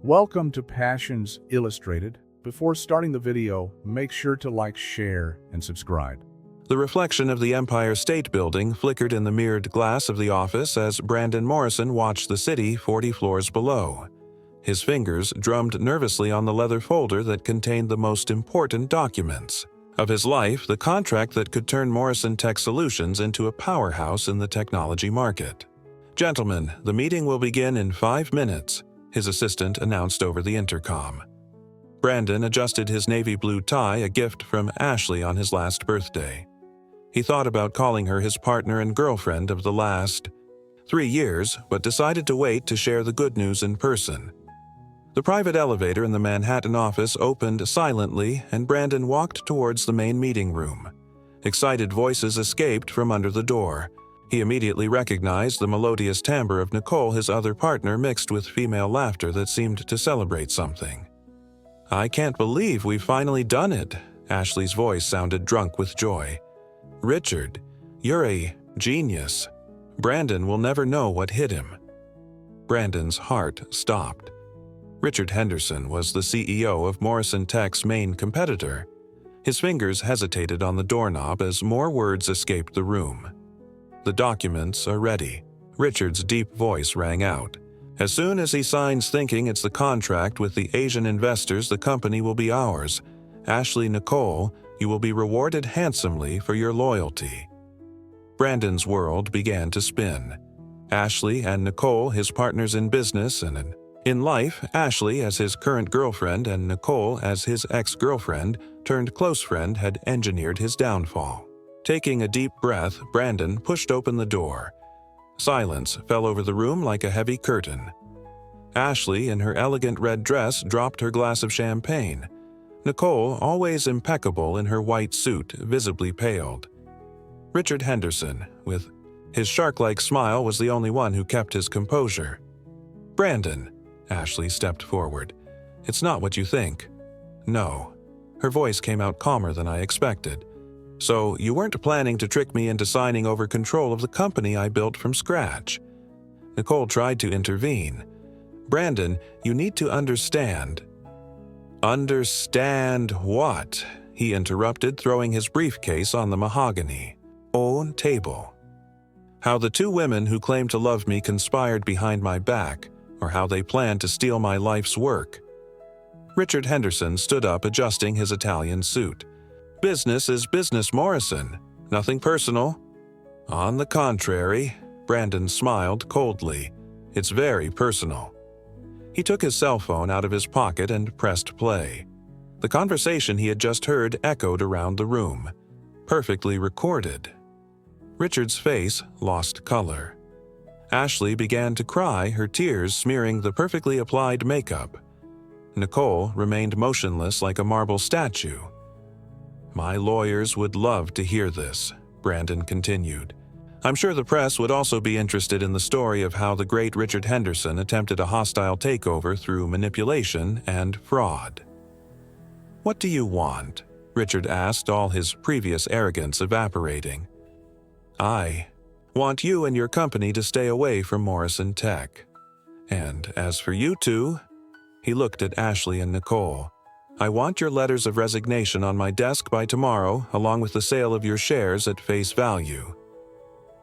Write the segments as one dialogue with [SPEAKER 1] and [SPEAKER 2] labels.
[SPEAKER 1] Welcome to Passions Illustrated. Before starting the video, make sure to like, share, and subscribe.
[SPEAKER 2] The reflection of the Empire State Building flickered in the mirrored glass of the office as Brandon Morrison watched the city 40 floors below. His fingers drummed nervously on the leather folder that contained the most important documents of his life, the contract that could turn Morrison Tech Solutions into a powerhouse in the technology market. "Gentlemen, the meeting will begin in 5 minutes," his assistant announced over the intercom. Brandon adjusted his navy blue tie, a gift from Ashley on his last birthday. He thought about calling her his partner and girlfriend of the last 3 years, but decided to wait to share the good news in person. The private elevator in the Manhattan office opened silently, and Brandon walked towards the main meeting room. Excited voices escaped from under the door. He immediately recognized the melodious timbre of Nicole, his other partner, mixed with female laughter that seemed to celebrate something. "I can't believe we've finally done it," Ashley's voice sounded drunk with joy. "Richard, you're a genius. Brandon will never know what hit him." Brandon's heart stopped. Richard Henderson was the CEO of Morrison Tech's main competitor. His fingers hesitated on the doorknob as more words escaped the room. "The documents are ready," Richard's deep voice rang out. "As soon as he signs thinking it's the contract with the Asian investors, the company will be ours. Ashley, Nicole, you will be rewarded handsomely for your loyalty." Brandon's world began to spin. Ashley and Nicole, his partners in business and in life, Ashley as his current girlfriend and Nicole as his ex-girlfriend turned close friend, had engineered his downfall. Taking a deep breath, Brandon pushed open the door. Silence fell over the room like a heavy curtain. Ashley, in her elegant red dress, dropped her glass of champagne. Nicole, always impeccable in her white suit, visibly paled. Richard Henderson, with his shark-like smile, was the only one who kept his composure. "Brandon," Ashley stepped forward. "It's not what you think." "No." Her voice came out calmer than I expected. "So you weren't planning to trick me into signing over control of the company I built from scratch?" Nicole tried to intervene. "Brandon, you need to understand." "Understand what?" he interrupted, throwing his briefcase on the mahogany own table. "How the two women who claim to love me conspired behind my back, or how they planned to steal my life's work." Richard Henderson stood up, adjusting his Italian suit. "Business is business, Morrison. Nothing personal." "On the contrary," Brandon smiled coldly. "It's very personal." He took his cell phone out of his pocket and pressed play. The conversation he had just heard echoed around the room. Perfectly recorded. Richard's face lost color. Ashley began to cry, her tears smearing the perfectly applied makeup. Nicole remained motionless like a marble statue. "My lawyers would love to hear this," Brandon continued. "I'm sure the press would also be interested in the story of how the great Richard Henderson attempted a hostile takeover through manipulation and fraud." "What do you want?" Richard asked, all his previous arrogance evaporating. "I want you and your company to stay away from Morrison Tech. And as for you two," he looked at Ashley and Nicole, "I want your letters of resignation on my desk by tomorrow, along with the sale of your shares at face value."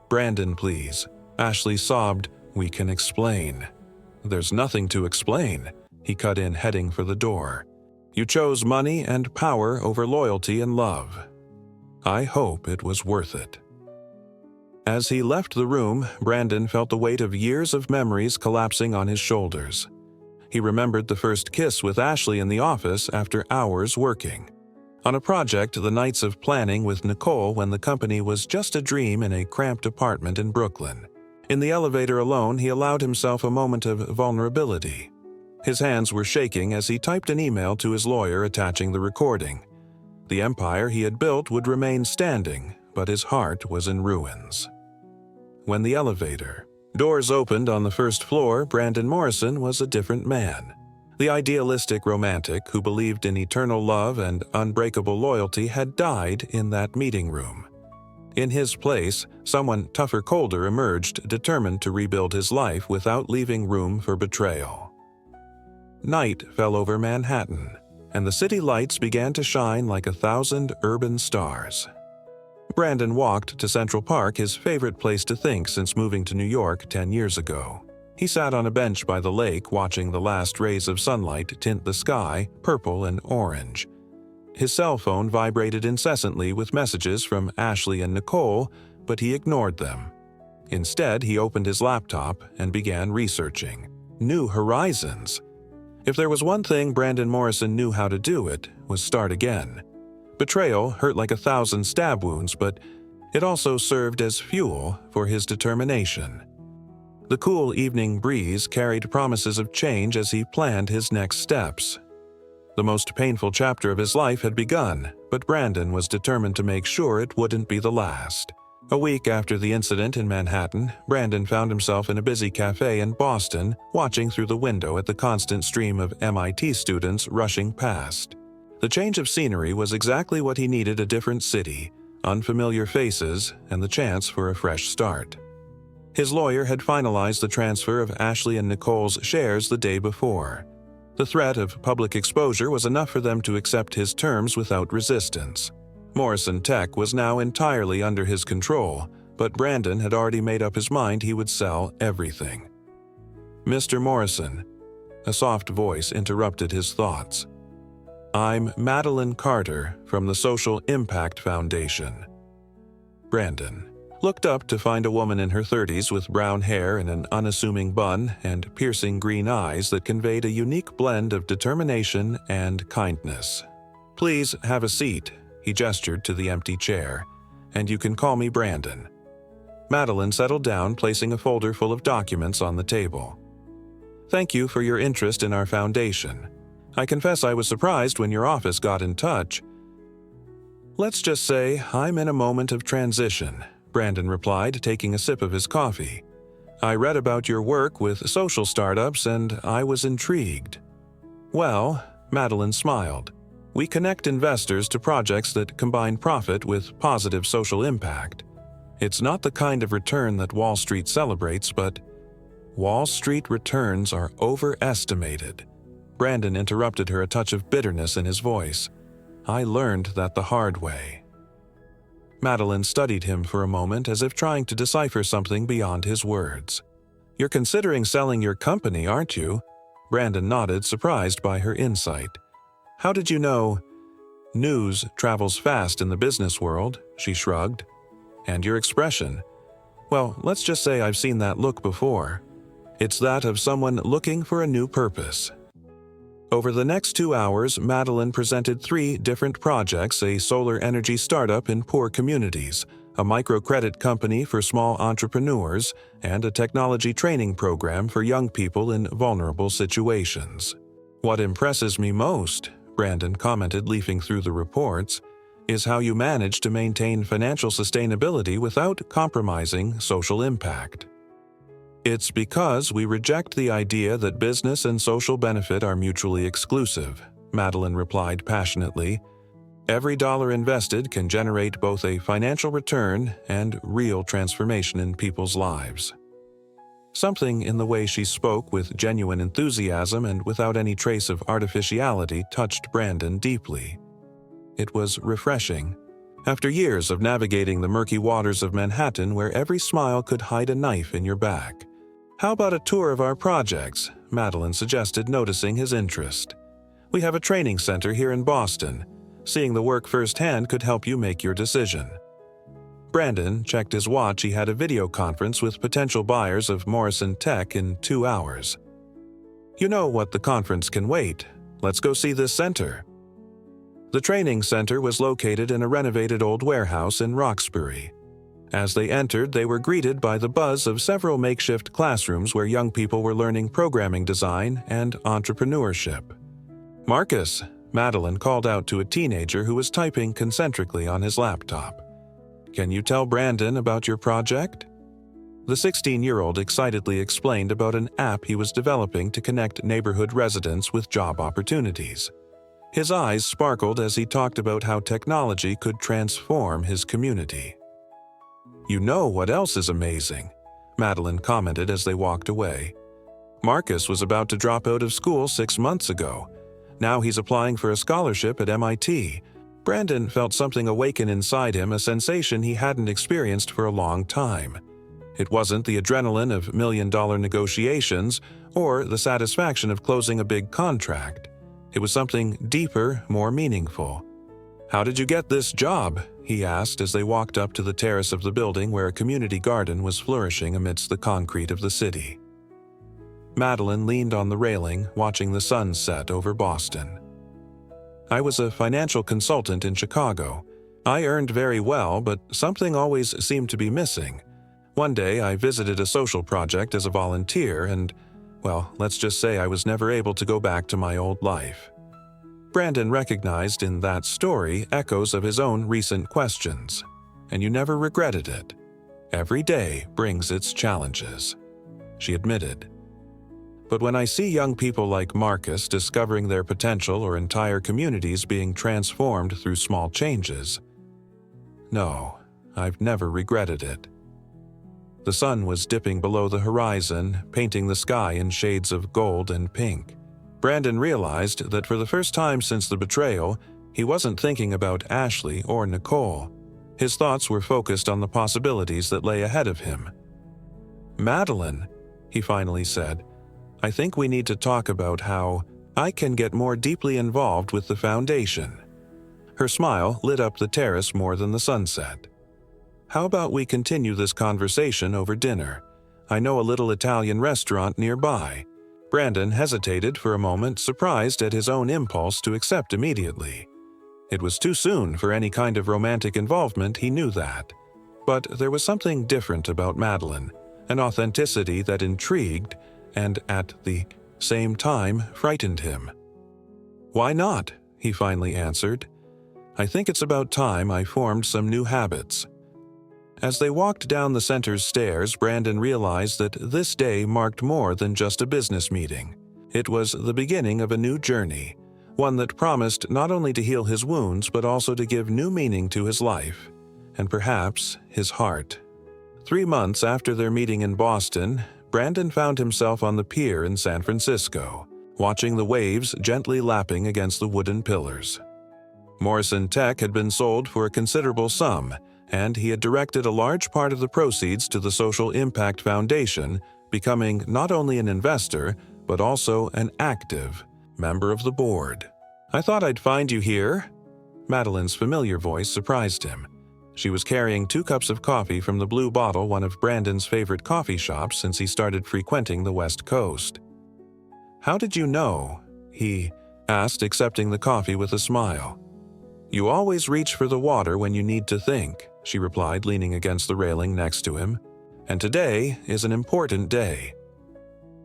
[SPEAKER 2] "Brandon, please," Ashley sobbed. "We can explain." "There's nothing to explain," he cut in, heading for the door. "You chose money and power over loyalty and love. I hope it was worth it." As he left the room, Brandon felt the weight of years of memories collapsing on his shoulders. He remembered the first kiss with Ashley in the office after hours working. On a project, the nights of planning with Nicole when the company was just a dream in a cramped apartment in Brooklyn. In the elevator alone, he allowed himself a moment of vulnerability. His hands were shaking as he typed an email to his lawyer attaching the recording. The empire he had built would remain standing, but his heart was in ruins. When the elevator doors opened on the first floor, Brandon Morrison was a different man. The idealistic romantic who believed in eternal love and unbreakable loyalty had died in that meeting room. In his place, someone tougher, colder emerged, determined to rebuild his life without leaving room for betrayal. night fell over Manhattan, and the city lights began to shine like 1,000 urban stars. Brandon walked to Central Park, his favorite place to think since moving to New York 10 years ago. He sat on a bench by the lake watching the last rays of sunlight tint the sky purple and orange. His cell phone vibrated incessantly with messages from Ashley and Nicole, but he ignored them. Instead, he opened his laptop and began researching. New horizons. If there was one thing Brandon Morrison knew how to do, it was start again. Betrayal hurt like 1,000 stab wounds, but it also served as fuel for his determination. The cool evening breeze carried promises of change as he planned his next steps. The most painful chapter of his life had begun, but Brandon was determined to make sure it wouldn't be the last. A week after the incident in Manhattan, Brandon found himself in a busy cafe in Boston, watching through the window at the constant stream of MIT students rushing past. The change of scenery was exactly what he needed: a different city, unfamiliar faces, and the chance for a fresh start. His lawyer had finalized the transfer of Ashley and Nicole's shares the day before. The threat of public exposure was enough for them to accept his terms without resistance. Morrison Tech was now entirely under his control, but Brandon had already made up his mind he would sell everything. "Mr. Morrison," a soft voice interrupted his thoughts. "I'm Madeline Carter from the Social Impact Foundation." Brandon looked up to find a woman in her 30s with brown hair and an unassuming bun and piercing green eyes that conveyed a unique blend of determination and kindness. "Please have a seat," he gestured to the empty chair, "and you can call me Brandon." Madeline settled down, placing a folder full of documents on the table. "Thank you for your interest in our foundation. I confess I was surprised when your office got in touch." "Let's just say I'm in a moment of transition," Brandon replied, taking a sip of his coffee. "I read about your work with social startups and I was intrigued." "Well," Madeline smiled, "we connect investors to projects that combine profit with positive social impact. It's not the kind of return that Wall Street celebrates, but Wall Street returns are overestimated." Brandon interrupted her, a touch of bitterness in his voice. "I learned that the hard way." Madeline studied him for a moment as if trying to decipher something beyond his words. "You're considering selling your company, aren't you?" Brandon nodded, surprised by her insight. "How did you know?" "News travels fast in the business world," she shrugged. "And your expression? Well, let's just say I've seen that look before. It's that of someone looking for a new purpose." Over the next 2 hours, Madeline presented 3 different projects: a solar energy startup in poor communities, a microcredit company for small entrepreneurs, and a technology training program for young people in vulnerable situations. "What impresses me most," Brandon commented, leafing through the reports, "is how you manage to maintain financial sustainability without compromising social impact." "It's because we reject the idea that business and social benefit are mutually exclusive," Madeline replied passionately. "Every dollar invested can generate both a financial return and real transformation in people's lives." Something in the way she spoke with genuine enthusiasm and without any trace of artificiality touched Brandon deeply. It was refreshing. After years of navigating the murky waters of Manhattan where every smile could hide a knife in your back. "How about a tour of our projects?" Madeline suggested, noticing his interest. "We have a training center here in Boston. Seeing the work firsthand could help you make your decision." Brandon checked his watch. He had a video conference with potential buyers of Morrison Tech in 2 hours. "You know what, the conference can wait. Let's go see this center." The training center was located in a renovated old warehouse in Roxbury. As they entered, they were greeted by the buzz of several makeshift classrooms where young people were learning programming design and entrepreneurship. "Marcus," Madeline called out to a teenager who was typing concentrically on his laptop. "Can you tell Brandon about your project?" The 16-year-old excitedly explained about an app he was developing to connect neighborhood residents with job opportunities. His eyes sparkled as he talked about how technology could transform his community. "You know what else is amazing?" Madeline commented as they walked away. Marcus was about to drop out of school 6 months ago. Now he's applying for a scholarship at MIT. Brandon felt something awaken inside him, a sensation he hadn't experienced for a long time. It wasn't the adrenaline of million-dollar negotiations or the satisfaction of closing a big contract. It was something deeper, more meaningful. "How did you get this job?" he asked as they walked up to the terrace of the building where a community garden was flourishing amidst the concrete of the city. Madeline leaned on the railing, watching the sun set over Boston. "I was a financial consultant in Chicago. I earned very well, but something always seemed to be missing. One day I visited a social project as a volunteer and, well, let's just say I was never able to go back to my old life." Brandon recognized in that story echoes of his own recent questions. "And you never regretted it. Every day brings its challenges," she admitted. "But when I see young people like Marcus discovering their potential or entire communities being transformed through small changes, no, I've never regretted it." The sun was dipping below the horizon, painting the sky in shades of gold and pink. Brandon realized that for the first time since the betrayal, he wasn't thinking about Ashley or Nicole. His thoughts were focused on the possibilities that lay ahead of him. "Madeline," he finally said, "I think we need to talk about how I can get more deeply involved with the foundation." Her smile lit up the terrace more than the sunset. "How about we continue this conversation over dinner? I know a little Italian restaurant nearby." Brandon hesitated for a moment, surprised at his own impulse to accept immediately. It was too soon for any kind of romantic involvement, he knew that. But there was something different about Madeline, an authenticity that intrigued and, at the same time, frightened him. "Why not?" he finally answered. "I think it's about time I formed some new habits." As they walked down the center's stairs, Brandon realized that this day marked more than just a business meeting. It was the beginning of a new journey, one that promised not only to heal his wounds but also to give new meaning to his life, and perhaps his heart. 3 months after their meeting in Boston, Brandon found himself on the pier in San Francisco, watching the waves gently lapping against the wooden pillars. Morrison Tech had been sold for a considerable sum, and he had directed a large part of the proceeds to the Social Impact Foundation, becoming not only an investor, but also an active member of the board. "I thought I'd find you here." Madeline's familiar voice surprised him. She was carrying 2 cups of coffee from the Blue Bottle, one of Brandon's favorite coffee shops since he started frequenting the West Coast. "How did you know?" he asked, accepting the coffee with a smile. "You always reach for the water when you need to think," she replied, leaning against the railing next to him. "And today is an important day."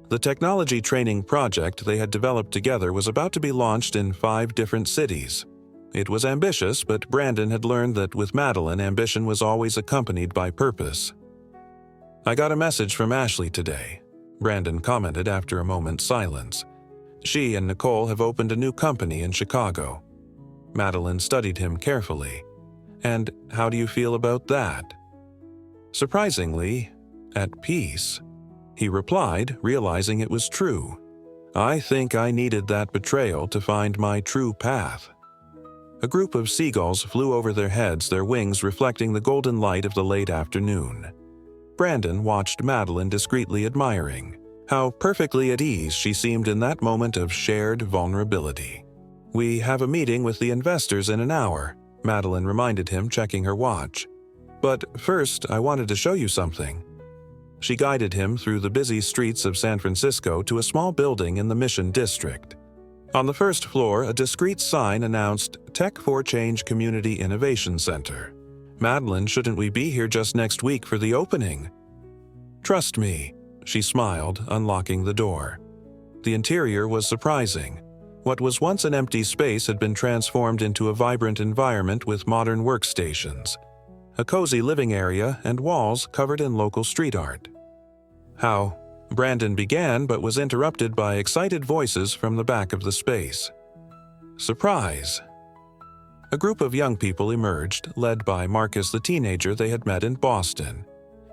[SPEAKER 2] The technology training project they had developed together was about to be launched in 5 different cities. It was ambitious, but Brandon had learned that with Madeline, ambition was always accompanied by purpose. "I got a message from Ashley today," Brandon commented after a moment's silence. "She and Nicole have opened a new company in Chicago." Madeline studied him carefully. "And how do you feel about that?" "Surprisingly, at peace," he replied, realizing it was true. "I think I needed that betrayal to find my true path." A group of seagulls flew over their heads, their wings reflecting the golden light of the late afternoon. Brandon watched Madeline discreetly, admiring how perfectly at ease she seemed in that moment of shared vulnerability. "We have a meeting with the investors in an hour," Madeline reminded him, checking her watch. "But first, I wanted to show you something." She guided him through the busy streets of San Francisco to a small building in the Mission District. On the first floor, a discreet sign announced Tech for Change Community Innovation Center. "Madeline, shouldn't we be here just next week for the opening?" "Trust me," she smiled, unlocking the door. The interior was surprising. What was once an empty space had been transformed into a vibrant environment with modern workstations, a cozy living area, and walls covered in local street art. "How?" Brandon began, but was interrupted by excited voices from the back of the space. "Surprise!" A group of young people emerged, led by Marcus, the teenager they had met in Boston.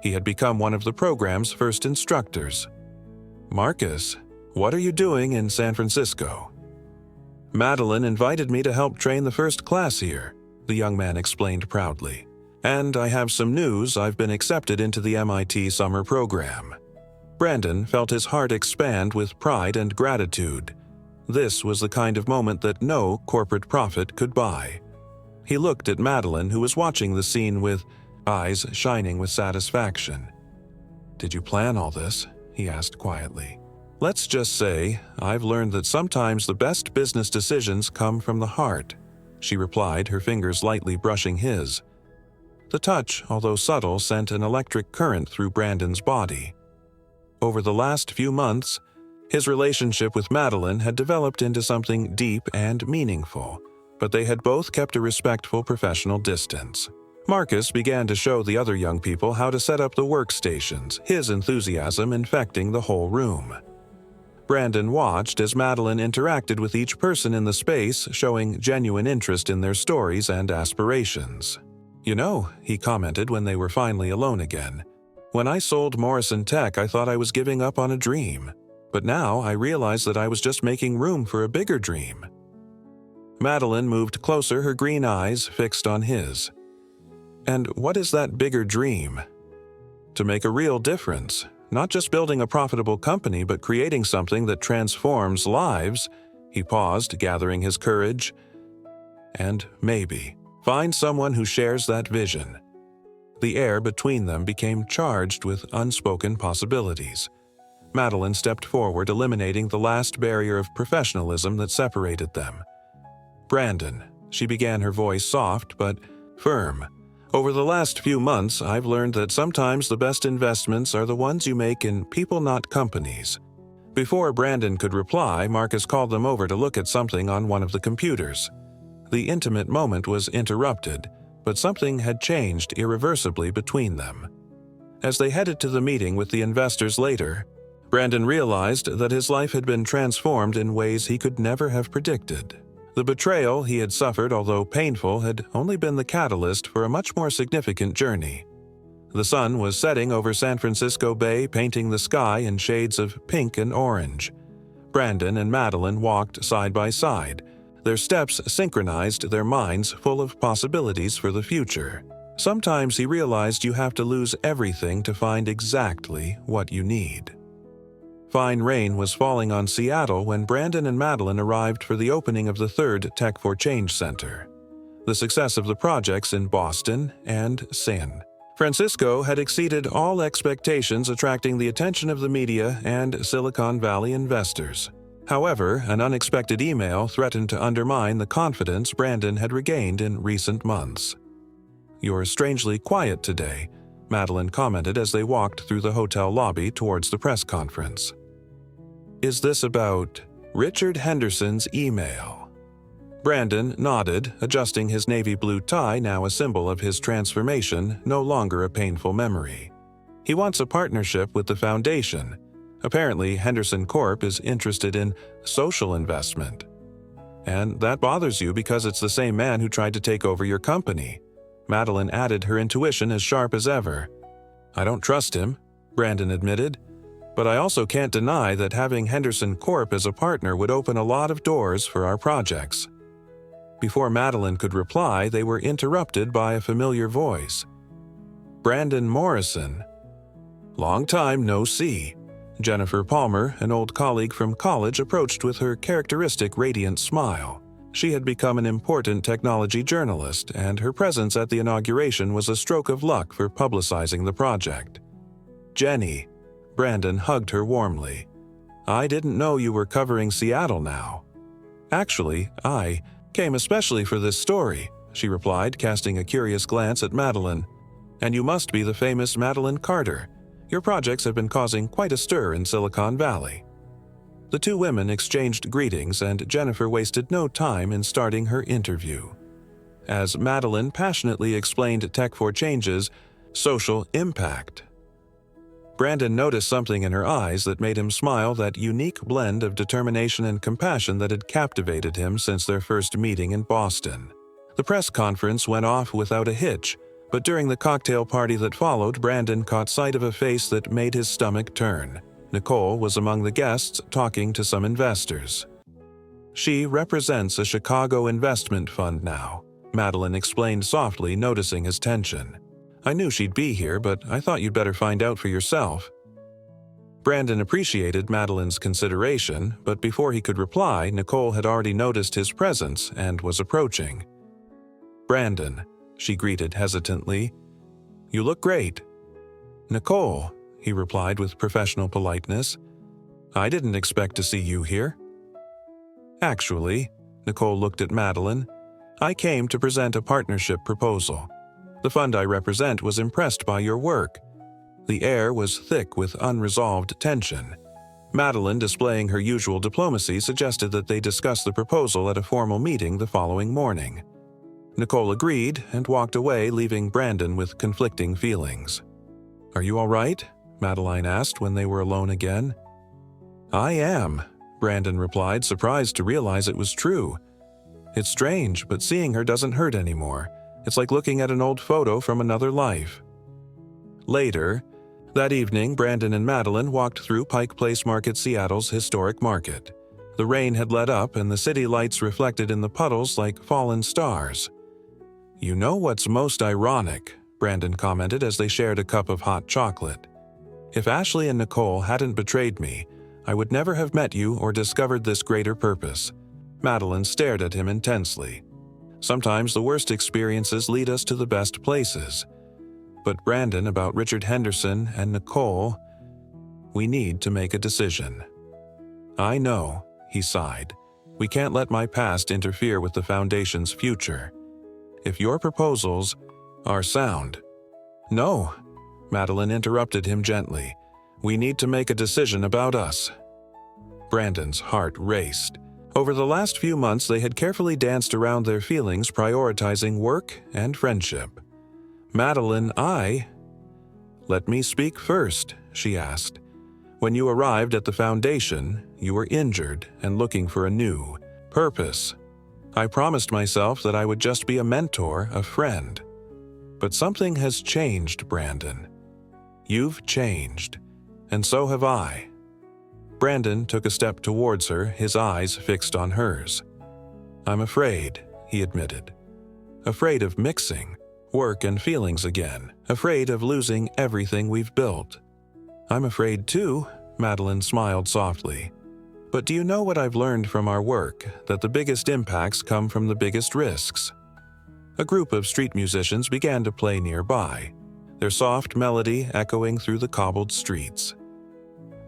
[SPEAKER 2] He had become one of the program's first instructors. "Marcus, what are you doing in San Francisco?" "Madeline invited me to help train the first class here," the young man explained proudly. "And I have some news. I've been accepted into the MIT summer program." Brandon felt his heart expand with pride and gratitude. This was the kind of moment that no corporate profit could buy. He looked at Madeline, who was watching the scene with eyes shining with satisfaction. "Did you plan all this?" he asked quietly. "Let's just say, I've learned that sometimes the best business decisions come from the heart," she replied, her fingers lightly brushing his. The touch, although subtle, sent an electric current through Brandon's body. Over the last few months, his relationship with Madeline had developed into something deep and meaningful, but they had both kept a respectful professional distance. Marcus began to show the other young people how to set up the workstations, his enthusiasm infecting the whole room. Brandon watched as Madeline interacted with each person in the space, showing genuine interest in their stories and aspirations. "You know," he commented when they were finally alone again, "when I sold Morrison Tech, I thought I was giving up on a dream. But now I realize that I was just making room for a bigger dream." Madeline moved closer, her green eyes fixed on his. "And what is that bigger dream?" "To make a real difference. Not just building a profitable company, but creating something that transforms lives." He paused, gathering his courage. "And maybe find someone who shares that vision." The air between them became charged with unspoken possibilities. Madeline stepped forward, eliminating the last barrier of professionalism that separated them. "Brandon," she began, her voice soft but firm, "over the last few months, I've learned that sometimes the best investments are the ones you make in people, not companies." Before Brandon could reply, Marcus called them over to look at something on one of the computers. The intimate moment was interrupted, but something had changed irreversibly between them. As they headed to the meeting with the investors later, Brandon realized that his life had been transformed in ways he could never have predicted. The betrayal he had suffered, although painful, had only been the catalyst for a much more significant journey. The sun was setting over San Francisco Bay, painting the sky in shades of pink and orange. Brandon and Madeline walked side by side, their steps synchronized, their minds full of possibilities for the future. Sometimes he realized you have to lose everything to find exactly what you need. Fine rain was falling on Seattle when Brandon and Madeline arrived for the opening of the third Tech for Change Center. The success of the projects in Boston and San Francisco had exceeded all expectations, attracting the attention of the media and Silicon Valley investors. However, an unexpected email threatened to undermine the confidence Brandon had regained in recent months. "You're strangely quiet today," Madeline commented as they walked through the hotel lobby towards the press conference. "Is this about Richard Henderson's email?" Brandon nodded, adjusting his navy blue tie, now a symbol of his transformation, no longer a painful memory. "He wants a partnership with the foundation. Apparently, Henderson Corp is interested in social investment. And that bothers you because it's the same man who tried to take over your company." Madeline added, her intuition as sharp as ever. "I don't trust him," Brandon admitted. "But I also can't deny that having Henderson Corp as a partner would open a lot of doors for our projects." Before Madeline could reply, they were interrupted by a familiar voice. "Brandon Morrison." "Long time no see." Jennifer Palmer, an old colleague from college, approached with her characteristic radiant smile. She had become an important technology journalist, and her presence at the inauguration was a stroke of luck for publicizing the project. "Jenny," Brandon hugged her warmly. "I didn't know you were covering Seattle now." "Actually, I came especially for this story," she replied, casting a curious glance at Madeline. "And you must be the famous Madeline Carter. Your projects have been causing quite a stir in Silicon Valley." The two women exchanged greetings, and Jennifer wasted no time in starting her interview. As Madeline passionately explained Tech for Change's social impact, Brandon noticed something in her eyes that made him smile, that unique blend of determination and compassion that had captivated him since their first meeting in Boston. The press conference went off without a hitch, but during the cocktail party that followed, Brandon caught sight of a face that made his stomach turn. Nicole was among the guests talking to some investors. She represents a Chicago investment fund now, Madeline explained softly, noticing his tension. I knew she'd be here, but I thought you'd better find out for yourself. Brandon appreciated Madeline's consideration, but before he could reply, Nicole had already noticed his presence and was approaching. Brandon, she greeted hesitantly. You look great. Nicole, he replied with professional politeness. I didn't expect to see you here. Actually, Nicole looked at Madeline, I came to present a partnership proposal. The fund I represent was impressed by your work. The air was thick with unresolved tension. Madeline, displaying her usual diplomacy, suggested that they discuss the proposal at a formal meeting the following morning. Nicole agreed and walked away, leaving Brandon with conflicting feelings. Are you all right? Madeline asked when they were alone again. I am, Brandon replied, surprised to realize it was true. It's strange, but seeing her doesn't hurt anymore. It's like looking at an old photo from another life. Later, that evening, Brandon and Madeline walked through Pike Place Market, Seattle's historic market. The rain had let up and the city lights reflected in the puddles like fallen stars. You know what's most ironic, Brandon commented as they shared a cup of hot chocolate. If Ashley and Nicole hadn't betrayed me, I would never have met you or discovered this greater purpose. Madeline stared at him intensely. Sometimes the worst experiences lead us to the best places. But Brandon, about Richard Henderson and Nicole, we need to make a decision. I know, he sighed. We can't let my past interfere with the Foundation's future. If your proposals are sound. No, Madeline interrupted him gently. We need to make a decision about us. Brandon's heart raced. Over the last few months, they had carefully danced around their feelings, prioritizing work and friendship. Madeline, Let me speak first, she asked. When you arrived at the Foundation, you were injured and looking for a new purpose. I promised myself that I would just be a mentor, a friend. But something has changed, Brandon. You've changed, and so have I. Brandon took a step towards her, his eyes fixed on hers. I'm afraid, he admitted. Afraid of mixing work and feelings again. Afraid of losing everything we've built. I'm afraid too, Madeline smiled softly. But do you know what I've learned from our work? That the biggest impacts come from the biggest risks. A group of street musicians began to play nearby, their soft melody echoing through the cobbled streets.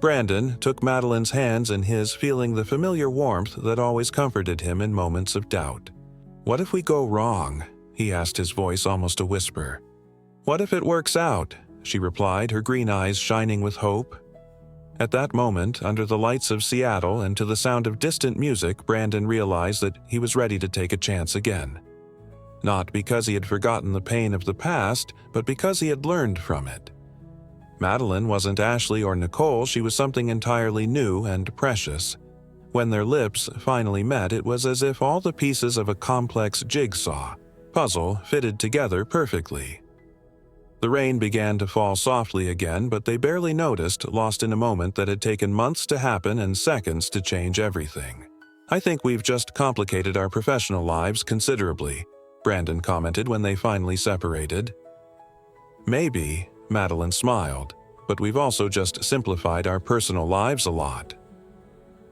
[SPEAKER 2] Brandon took Madeline's hands in his, feeling the familiar warmth that always comforted him in moments of doubt. What if we go wrong? He asked, his voice almost a whisper. What if it works out? She replied, her green eyes shining with hope. At that moment, under the lights of Seattle and to the sound of distant music, Brandon realized that he was ready to take a chance again. Not because he had forgotten the pain of the past, but because he had learned from it. Madeline wasn't Ashley or Nicole, she was something entirely new and precious. When their lips finally met, it was as if all the pieces of a complex jigsaw puzzle fitted together perfectly. The rain began to fall softly again, but they barely noticed, lost in a moment that had taken months to happen and seconds to change everything. I think we've just complicated our professional lives considerably, Brandon commented when they finally separated. Maybe, Madeline smiled, but we've also just simplified our personal lives a lot.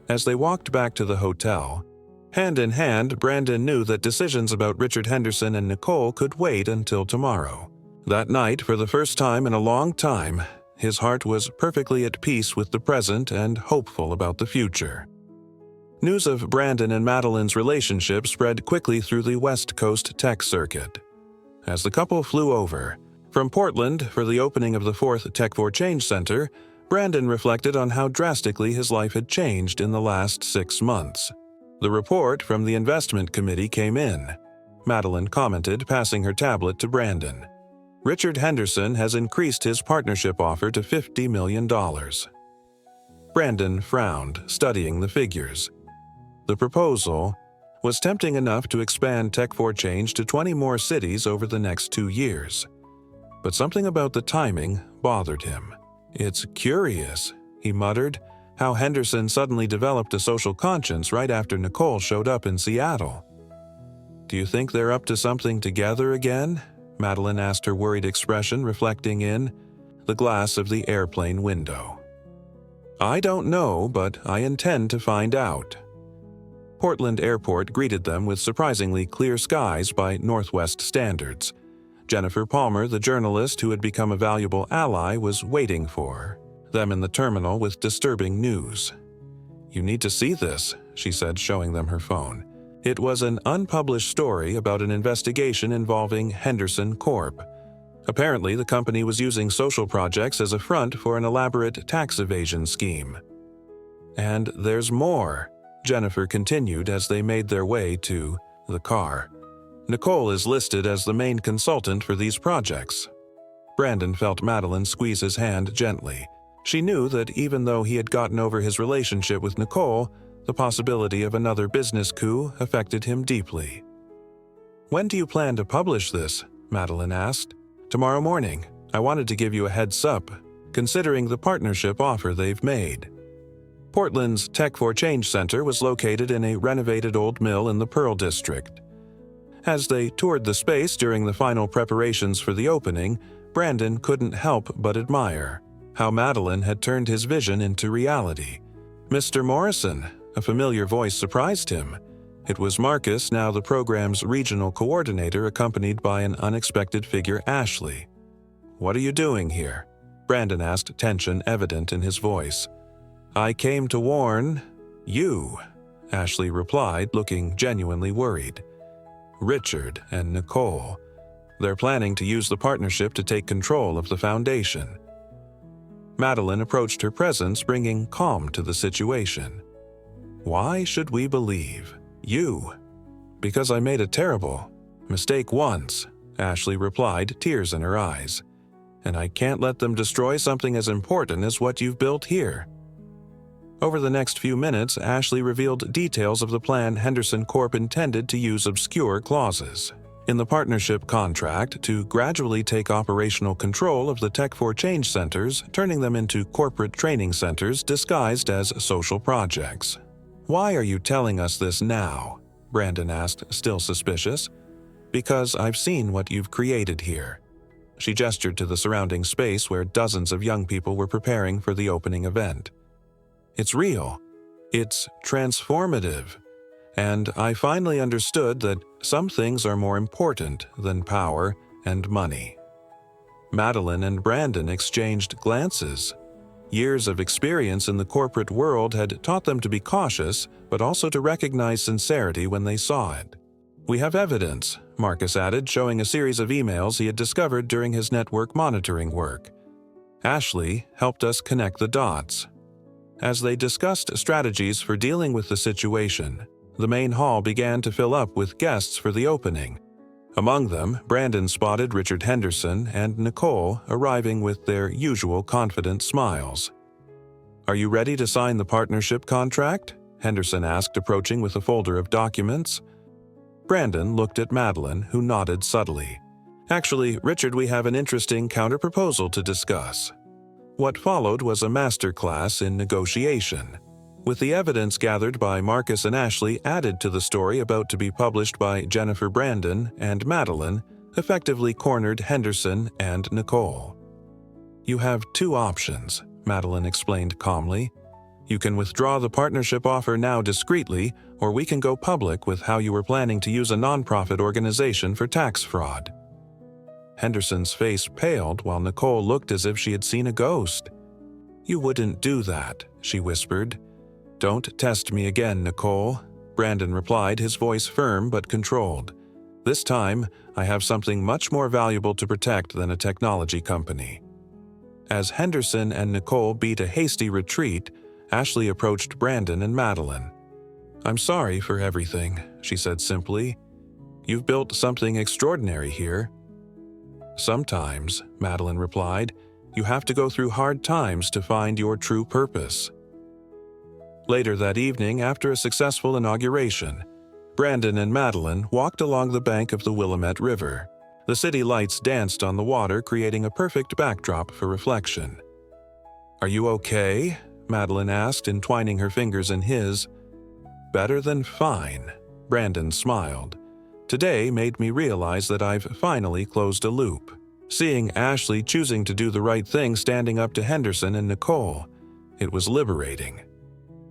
[SPEAKER 2] As they walked back to the hotel, hand in hand, Brandon knew that decisions about Richard Henderson and Nicole could wait until tomorrow. That night, for the first time in a long time, his heart was perfectly at peace with the present and hopeful about the future. News of Brandon and Madeline's relationship spread quickly through the West Coast tech circuit. As the couple flew over, from Portland for the opening of the 4th Tech for Change Center, Brandon reflected on how drastically his life had changed in the last 6 months. The report from the investment committee came in. Madeline commented, passing her tablet to Brandon. Richard Henderson has increased his partnership offer to $50 million. Brandon frowned, studying the figures. The proposal was tempting enough to expand Tech for Change to 20 more cities over the next 2 years. But something about the timing bothered him. It's curious, he muttered. How Henderson suddenly developed a social conscience right after Nicole showed up in Seattle. "Do you think they're up to something together again?" Madeline asked, her worried expression reflecting in the glass of the airplane window. "I don't know, but I intend to find out." Portland Airport greeted them with surprisingly clear skies by Northwest standards. Jennifer Palmer, the journalist who had become a valuable ally, was waiting for them in the terminal with disturbing news. "You need to see this," she said, showing them her phone. It was an unpublished story about an investigation involving Henderson Corp. Apparently, the company was using social projects as a front for an elaborate tax evasion scheme. "And there's more," Jennifer continued as they made their way to the car. "Nicole is listed as the main consultant for these projects." Brandon felt Madeline squeeze his hand gently. She knew that even though he had gotten over his relationship with Nicole, the possibility of another business coup affected him deeply. "When do you plan to publish this?" Madeline asked. "Tomorrow morning. I wanted to give you a heads up, considering the partnership offer they've made." Portland's Tech for Change Center was located in a renovated old mill in the Pearl District. As they toured the space during the final preparations for the opening, Brandon couldn't help but admire how Madeline had turned his vision into reality. "Mr. Morrison," a familiar voice surprised him. It was Marcus, now the program's regional coordinator, accompanied by an unexpected figure, Ashley. "What are you doing here?" Brandon asked, tension evident in his voice. "I came to warn you," Ashley replied, looking genuinely worried. "Richard and Nicole. They're planning to use the partnership to take control of the foundation." Madeline approached her presence, bringing calm to the situation. "Why should we believe you?" "Because I made a terrible mistake once," Ashley replied, tears in her eyes. "And I can't let them destroy something as important as what you've built here." Over the next few minutes, Ashley revealed details of the plan Henderson Corp intended to use obscure clauses in the partnership contract to gradually take operational control of the Tech for Change centers, turning them into corporate training centers disguised as social projects. "Why are you telling us this now?" Brandon asked, still suspicious. "Because I've seen what you've created here." She gestured to the surrounding space where dozens of young people were preparing for the opening event. "It's real. It's transformative. And I finally understood that some things are more important than power and money." Madeline and Brandon exchanged glances. Years of experience in the corporate world had taught them to be cautious, but also to recognize sincerity when they saw it. "We have evidence," Marcus added, showing a series of emails he had discovered during his network monitoring work. Ashley helped us connect the dots. As they discussed strategies for dealing with the situation, the main hall began to fill up with guests for the opening. Among them, Brandon spotted Richard Henderson and Nicole arriving with their usual confident smiles. "Are you ready to sign the partnership contract?" Henderson asked, approaching with a folder of documents. Brandon looked at Madeline, who nodded subtly. "Actually, Richard, we have an interesting counterproposal to discuss." What followed was a masterclass in negotiation, with the evidence gathered by Marcus and Ashley added to the story about to be published by Jennifer. Brandon and Madeline effectively cornered Henderson and Nicole. "You have two options," Madeline explained calmly. "You can withdraw the partnership offer now discreetly, or we can go public with how you were planning to use a nonprofit organization for tax fraud." Henderson's face paled while Nicole looked as if she had seen a ghost. "You wouldn't do that," she whispered. "Don't test me again, Nicole," Brandon replied, his voice firm but controlled. "This time, I have something much more valuable to protect than a technology company." As Henderson and Nicole beat a hasty retreat, Ashley approached Brandon and Madeline. "I'm sorry for everything," she said simply. "You've built something extraordinary here." "Sometimes," Madeline replied, "you have to go through hard times to find your true purpose." Later that evening, after a successful inauguration, Brandon and Madeline walked along the bank of the Willamette River. The city lights danced on the water, creating a perfect backdrop for reflection. "Are you okay?" Madeline asked, entwining her fingers in his. Better than fine, Brandon smiled. Today made me realize that I've finally closed a loop. Seeing Ashley choosing to do the right thing standing up to Henderson and Nicole, it was liberating.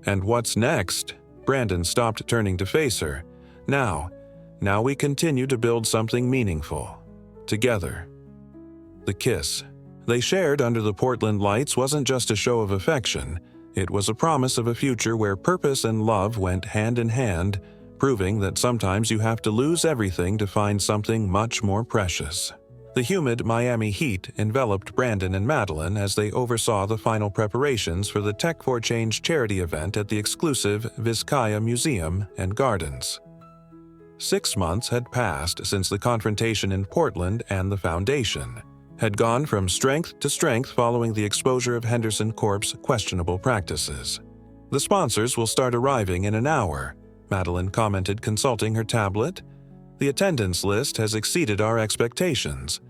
[SPEAKER 2] And what's next? Brandon stopped turning to face her. Now we continue to build something meaningful. Together. The kiss they shared under the Portland lights wasn't just a show of affection. It was a promise of a future where purpose and love went hand in hand, proving that sometimes you have to lose everything to find something much more precious. The humid Miami heat enveloped Brandon and Madeline as they oversaw the final preparations for the Tech for Change charity event at the exclusive Vizcaya Museum and Gardens. 6 months had passed since the confrontation in Portland, and the foundation had gone from strength to strength following the exposure of Henderson Corp's questionable practices. The sponsors will start arriving in an hour, Madeline commented, consulting her tablet. The attendance list has exceeded our expectations.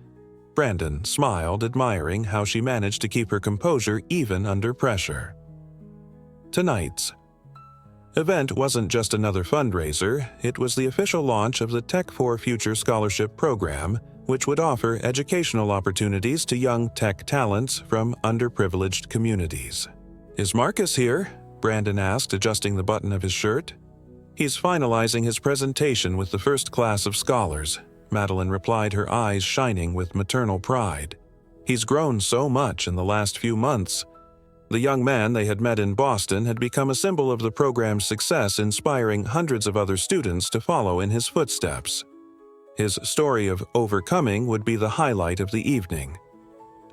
[SPEAKER 2] Brandon smiled, admiring how she managed to keep her composure even under pressure. Tonight's event wasn't just another fundraiser, it was the official launch of the Tech for Future Scholarship Program, which would offer educational opportunities to young tech talents from underprivileged communities. Is Marcus here? Brandon asked, adjusting the button of his shirt. He's finalizing his presentation with the first class of scholars, Madeline replied, her eyes shining with maternal pride. He's grown so much in the last few months. The young man they had met in Boston had become a symbol of the program's success, inspiring hundreds of other students to follow in his footsteps. His story of overcoming would be the highlight of the evening.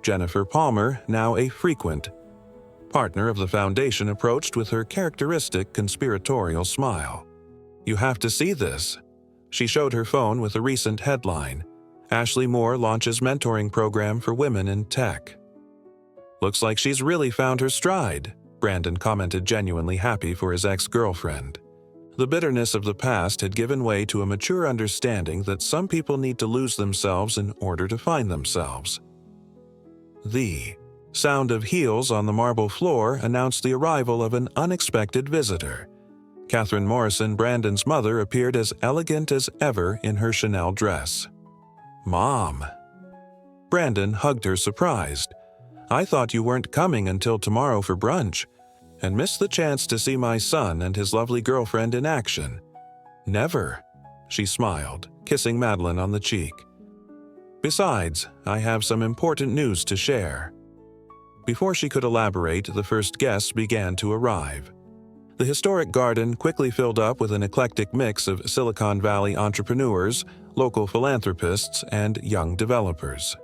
[SPEAKER 2] Jennifer Palmer, now a frequent partner of the foundation, approached with her characteristic conspiratorial smile. You have to see this. She showed her phone with a recent headline. Ashley Moore launches mentoring program for women in tech. Looks like she's really found her stride, Brandon commented, genuinely happy for his ex-girlfriend. The bitterness of the past had given way to a mature understanding that some people need to lose themselves in order to find themselves. The sound of heels on the marble floor announced the arrival of an unexpected visitor. Catherine Morrison, Brandon's mother, appeared as elegant as ever in her Chanel dress. Mom. Brandon hugged her, surprised. I thought you weren't coming until tomorrow for brunch, and missed the chance to see my son and his lovely girlfriend in action. Never, she smiled, kissing Madeline on the cheek. Besides, I have some important news to share. Before she could elaborate, the first guests began to arrive. The historic garden quickly filled up with an eclectic mix of Silicon Valley entrepreneurs, local philanthropists, and young developers.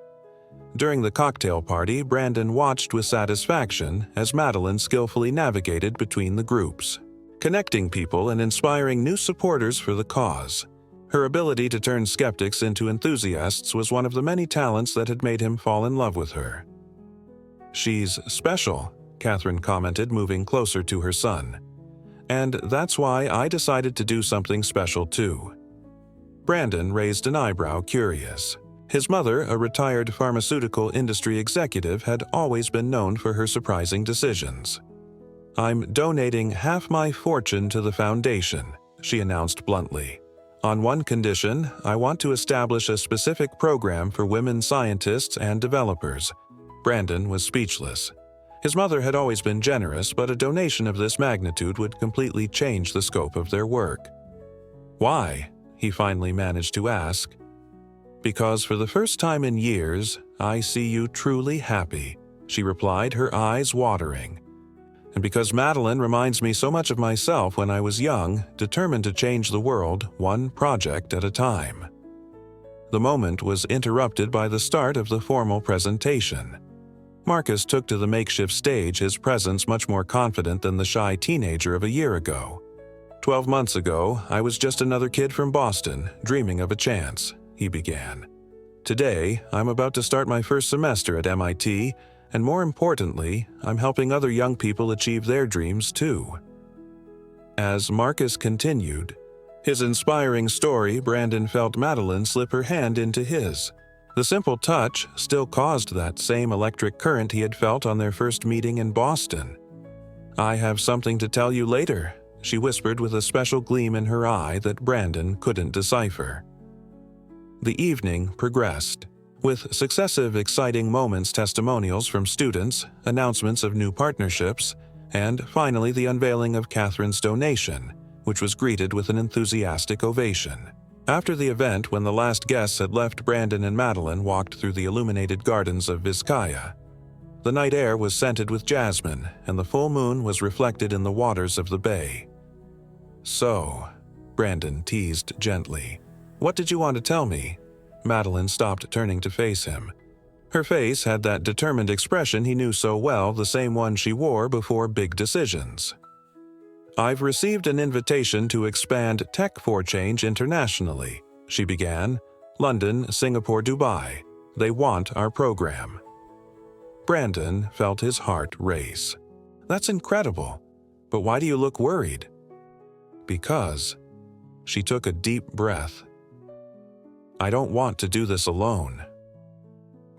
[SPEAKER 2] During the cocktail party, Brandon watched with satisfaction as Madeline skillfully navigated between the groups, connecting people and inspiring new supporters for the cause. Her ability to turn skeptics into enthusiasts was one of the many talents that had made him fall in love with her. She's special, Catherine commented, moving closer to her son. And that's why I decided to do something special too. Brandon raised an eyebrow, curious. His mother, a retired pharmaceutical industry executive, had always been known for her surprising decisions. I'm donating half my fortune to the foundation, she announced bluntly. On one condition, I want to establish a specific program for women scientists and developers. Brandon was speechless. His mother had always been generous, but a donation of this magnitude would completely change the scope of their work. Why? He finally managed to ask. Because for the first time in years, I see you truly happy, she replied, her eyes watering. And because Madeline reminds me so much of myself when I was young, determined to change the world one project at a time. The moment was interrupted by the start of the formal presentation. Marcus took to the makeshift stage, his presence much more confident than the shy teenager of a year ago. 12 months ago, I was just another kid from Boston, dreaming of a chance, he began. Today, I'm about to start my first semester at MIT, and more importantly, I'm helping other young people achieve their dreams too. As Marcus continued his inspiring story, Brandon felt Madeline slip her hand into his. The simple touch still caused that same electric current he had felt on their first meeting in Boston. "I have something to tell you later," she whispered with a special gleam in her eye that Brandon couldn't decipher. The evening progressed, with successive exciting moments, testimonials from students, announcements of new partnerships, and finally the unveiling of Catherine's donation, which was greeted with an enthusiastic ovation. After the event, when the last guests had left, Brandon and Madeline walked through the illuminated gardens of Vizcaya. The night air was scented with jasmine, and the full moon was reflected in the waters of the bay. "So," Brandon teased gently, "what did you want to tell me?" Madeline stopped, turning to face him. Her face had that determined expression he knew so well, the same one she wore before big decisions. "I've received an invitation to expand Tech for Change internationally," she began. "London, Singapore, Dubai. They want our program." Brandon felt his heart race. "That's incredible. But why do you look worried?" "Because," she took a deep breath, "I don't want to do this alone.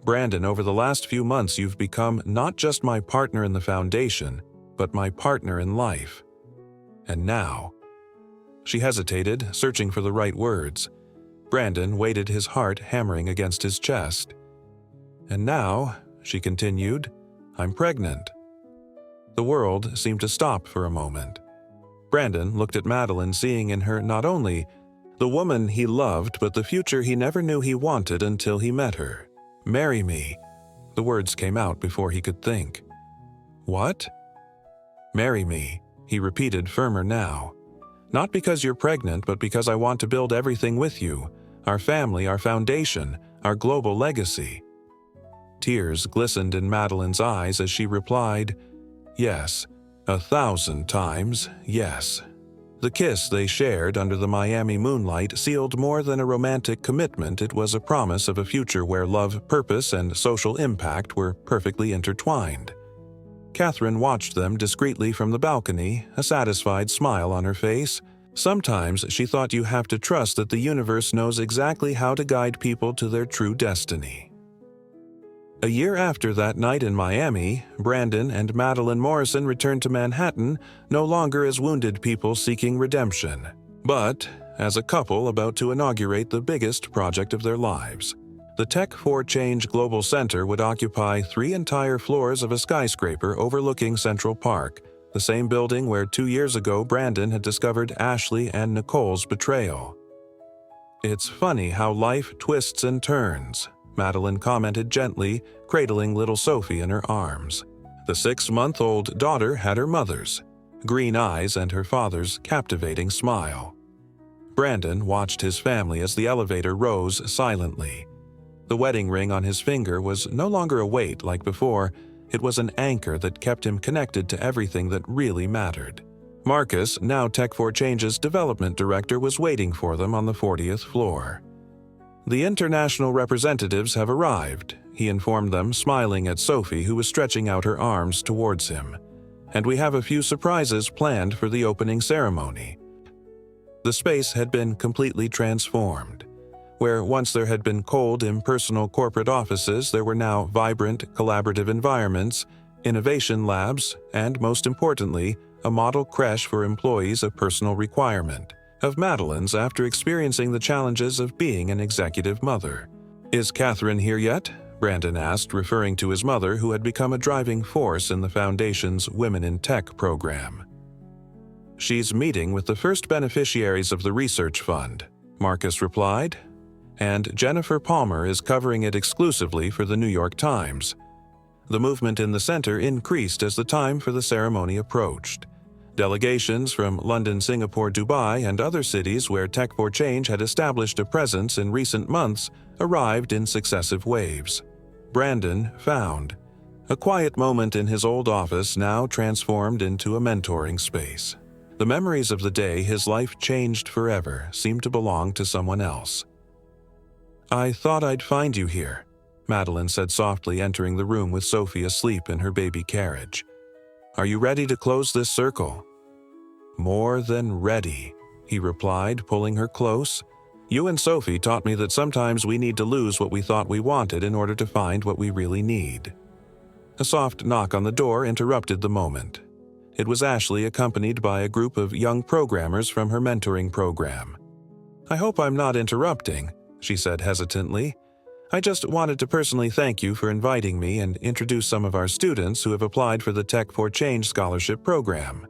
[SPEAKER 2] Brandon, over the last few months you've become not just my partner in the foundation, but my partner in life. And now—" She hesitated, searching for the right words. Brandon waited, his heart hammering against his chest. "And now," she continued, "I'm pregnant." The world seemed to stop for a moment. Brandon looked at Madeline, seeing in her not only the woman he loved, but the future he never knew he wanted until he met her. "Marry me." The words came out before he could think. "What?" "Marry me," he repeated, firmer now. "Not because you're pregnant, but because I want to build everything with you. Our family, our foundation, our global legacy." Tears glistened in Madeline's eyes as she replied, "Yes, 1,000 times yes." The kiss they shared under the Miami moonlight sealed more than a romantic commitment. It was a promise of a future where love, purpose, and social impact were perfectly intertwined. Catherine watched them discreetly from the balcony, a satisfied smile on her face. Sometimes she thought you have to trust that the universe knows exactly how to guide people to their true destiny. A year after that night in Miami, Brandon and Madeline Morrison returned to Manhattan, no longer as wounded people seeking redemption, but as a couple about to inaugurate the biggest project of their lives. The Tech for Change Global Center would occupy 3 entire floors of a skyscraper overlooking Central Park, the same building where 2 years ago Brandon had discovered Ashley and Nicole's betrayal. "It's funny how life twists and turns," Madeline commented gently, cradling little Sophie in her arms. The 6-month-old daughter had her mother's green eyes and her father's captivating smile. Brandon watched his family as the elevator rose silently. The wedding ring on his finger was no longer a weight like before. It was an anchor that kept him connected to everything that really mattered. Marcus, now Tech for Change's development director, was waiting for them on the 40th floor. "The international representatives have arrived," he informed them, smiling at Sophie, who was stretching out her arms towards him. "And we have a few surprises planned for the opening ceremony." The space had been completely transformed. Where once there had been cold, impersonal corporate offices, there were now vibrant, collaborative environments, innovation labs, and most importantly, a model creche for employees of personal requirement of Madeline's after experiencing the challenges of being an executive mother. "Is Catherine here yet?" Brandon asked, referring to his mother, who had become a driving force in the Foundation's Women in Tech program. "She's meeting with the first beneficiaries of the research fund," Marcus replied, "and Jennifer Palmer is covering it exclusively for the New York Times." The movement in the center increased as the time for the ceremony approached. Delegations from London, Singapore, Dubai, and other cities where Tech for Change had established a presence in recent months arrived in successive waves. Brandon found a quiet moment in his old office, now transformed into a mentoring space. The memories of the day his life changed forever seemed to belong to someone else. "I thought I'd find you here," Madeline said softly, entering the room with Sophie asleep in her baby carriage. "Are you ready to close this circle?" "More than ready," he replied, pulling her close. "You and Sophie taught me that sometimes we need to lose what we thought we wanted in order to find what we really need." A soft knock on the door interrupted the moment. It was Ashley accompanied by a group of young programmers from her mentoring program. "I hope I'm not interrupting," she said hesitantly. "I just wanted to personally thank you for inviting me and introduce some of our students who have applied for the Tech for Change Scholarship Program."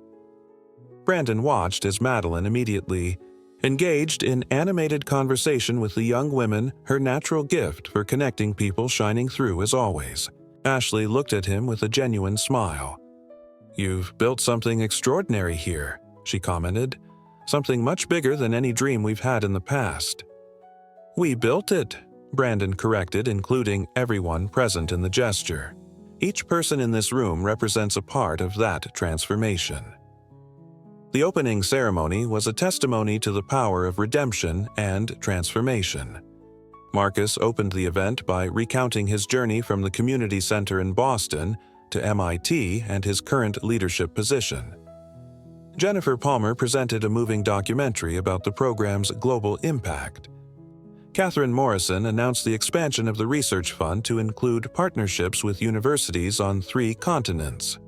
[SPEAKER 2] Brandon watched as Madeline immediately engaged in animated conversation with the young women, her natural gift for connecting people shining through as always. Ashley looked at him with a genuine smile. "You've built something extraordinary here," she commented. "Something much bigger than any dream we've had in the past." "We built it," Brandon corrected, including everyone present in the gesture. Each person in this room represents a part of that transformation. The opening ceremony was a testimony to the power of redemption and transformation. Marcus opened the event by recounting his journey from the community center in Boston to MIT and his current leadership position. Jennifer Palmer presented a moving documentary about the program's global impact. Catherine Morrison announced the expansion of the research fund to include partnerships with universities on 3 continents.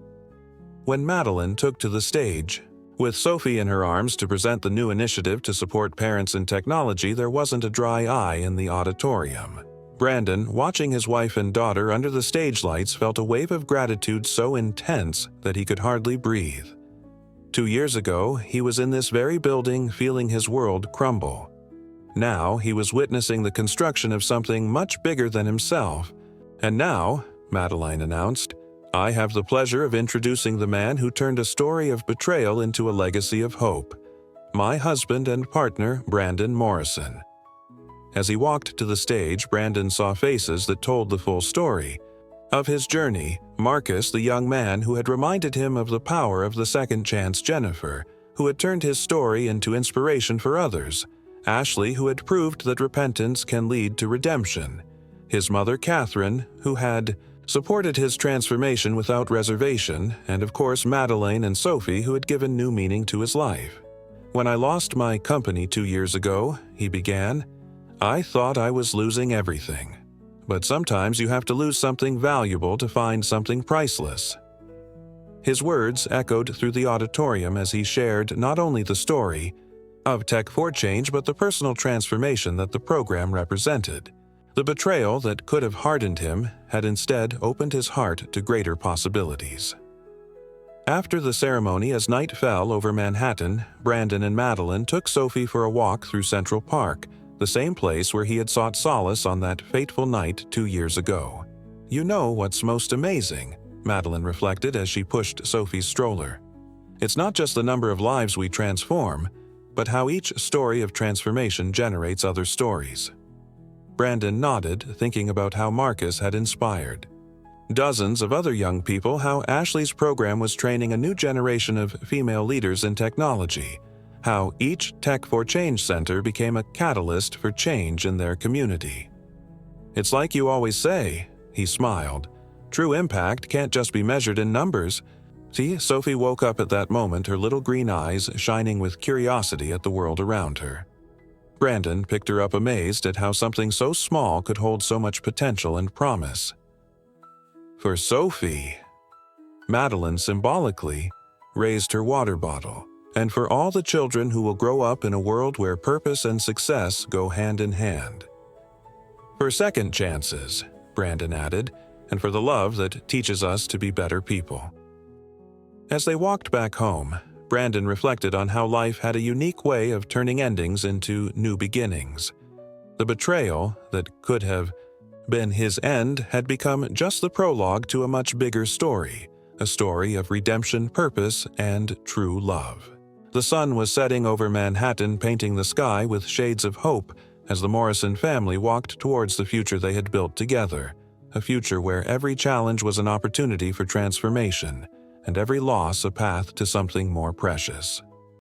[SPEAKER 2] When Madeline took to the stage, with Sophie in her arms to present the new initiative to support parents in technology, there wasn't a dry eye in the auditorium. Brandon, watching his wife and daughter under the stage lights, felt a wave of gratitude so intense that he could hardly breathe. 2 years ago, he was in this very building feeling his world crumble. Now, he was witnessing the construction of something much bigger than himself. "And now," Madeline announced, "I have the pleasure of introducing the man who turned a story of betrayal into a legacy of hope. My husband and partner, Brandon Morrison." As he walked to the stage, Brandon saw faces that told the full story. Of his journey, Marcus, the young man who had reminded him of the power of the second chance, Jennifer, who had turned his story into inspiration for others, Ashley, who had proved that repentance can lead to redemption, his mother, Catherine, who had supported his transformation without reservation, and of course Madeleine and Sophie, who had given new meaning to his life. "When I lost my company 2 years ago," he began, "I thought I was losing everything. But sometimes you have to lose something valuable to find something priceless." His words echoed through the auditorium as he shared not only the story of Tech for Change but the personal transformation that the program represented. The betrayal that could have hardened him had instead opened his heart to greater possibilities. After the ceremony, as night fell over Manhattan, Brandon and Madeline took Sophie for a walk through Central Park, the same place where he had sought solace on that fateful night 2 years ago. "You know what's most amazing?" Madeline reflected as she pushed Sophie's stroller. "It's not just the number of lives we transform, but how each story of transformation generates other stories." Brandon nodded, thinking about how Marcus had inspired dozens of other young people, how Ashley's program was training a new generation of female leaders in technology, how each Tech for Change center became a catalyst for change in their community. "It's like you always say," he smiled. "True impact can't just be measured in numbers." See, Sophie woke up at that moment, her little green eyes shining with curiosity at the world around her. Brandon picked her up, amazed at how something so small could hold so much potential and promise. "For Sophie," Madeline symbolically raised her water bottle, "and for all the children who will grow up in a world where purpose and success go hand in hand." "For second chances," Brandon added, "and for the love that teaches us to be better people." As they walked back home, Brandon reflected on how life had a unique way of turning endings into new beginnings. The betrayal that could have been his end had become just the prologue to a much bigger story, a story of redemption, purpose, and true love. The sun was setting over Manhattan, painting the sky with shades of hope as the Morrison family walked towards the future they had built together, a future where every challenge was an opportunity for transformation, and every loss a path to something more precious.